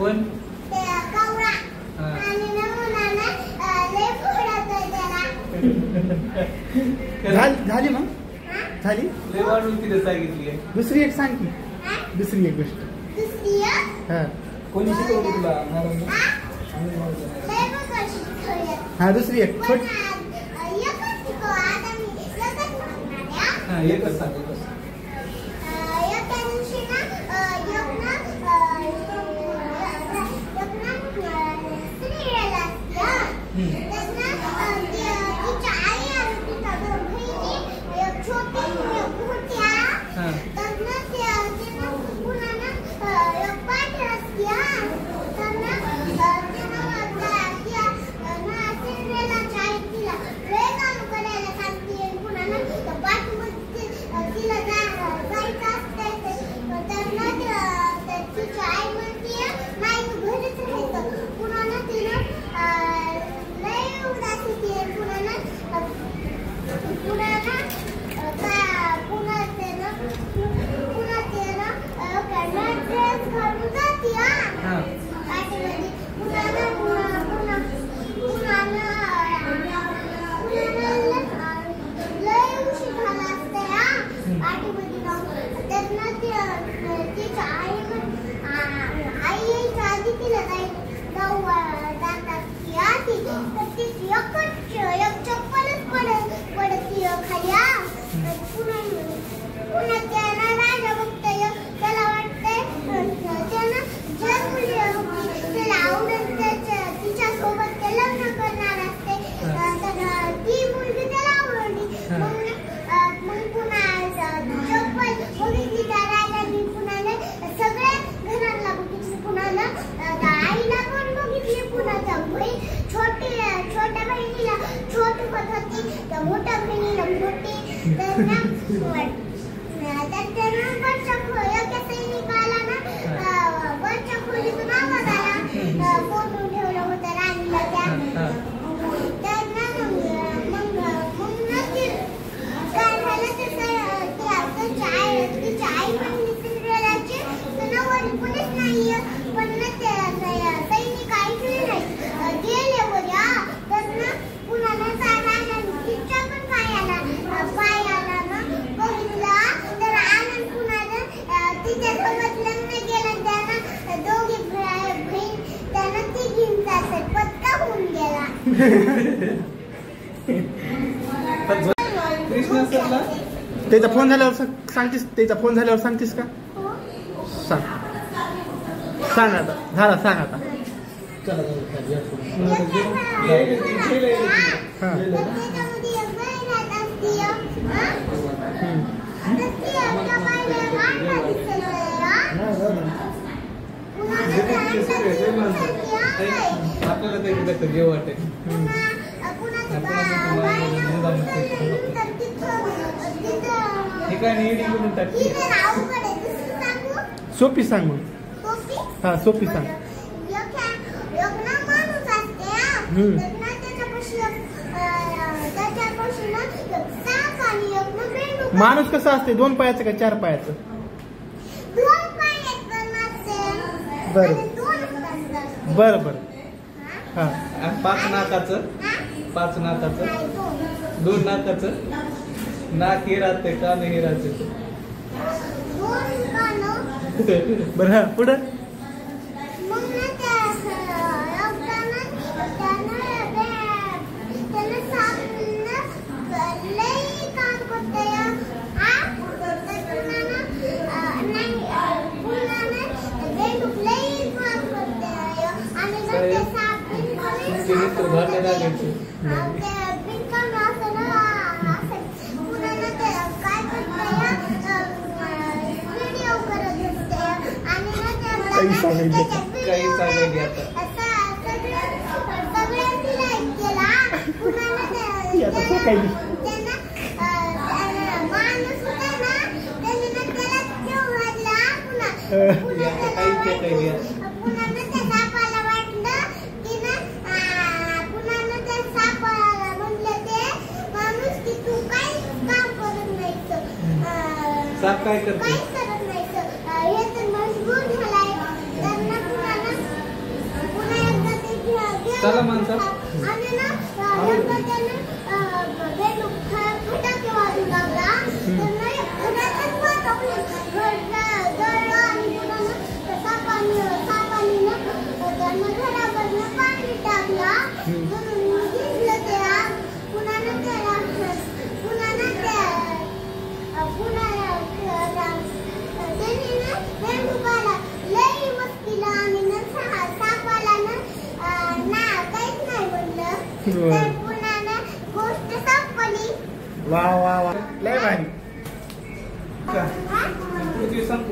कोण झाली मग झाली लय वाढून तिथे सांगितली आहे. दुसरी एक सांग की दुसरी एक गोष्ट हा कोणी शिकवली तुला हा दुसरी एक छोटी हा एकच सांग कृष्णा सरला त्याचा फोन झाल्यावर सांगतीस त्याचा फोन झाल्यावर सांगतीस का सांग सांग आता झाला सांग आता आपल्याला ते घेऊ वाटते सोपी सांग मग हा सोपी सांग माणूस कसा असते 2 पायाचं का 4 पायाचं बर बर बर हा 5 नाकाचं 5 नाकाचं 2 नाकाचं नाक हे राहते कान हे राहते बर हा पुढं काही सांगायची आता साप काय करते चला माणसं. आणि ना नेमकं त्याने बेलू फटाके वाजू लागला. तर ना घरातच वाजवले. घर जळलं आणि पुन्हा ना सापानी ना त्यांना घरावरनं पाणी टाकला. म्हणून भिजलं ते आग. पुन्हा ना त्याला त्यांनी ना मेंढुकाला लई मस्तीला आणि ना सापाला ना काहीच नाही म्हणलं. तर पुन्हा ना गोष्ट संपली. वा वा वा लय भारी. पृथ्वी संपली.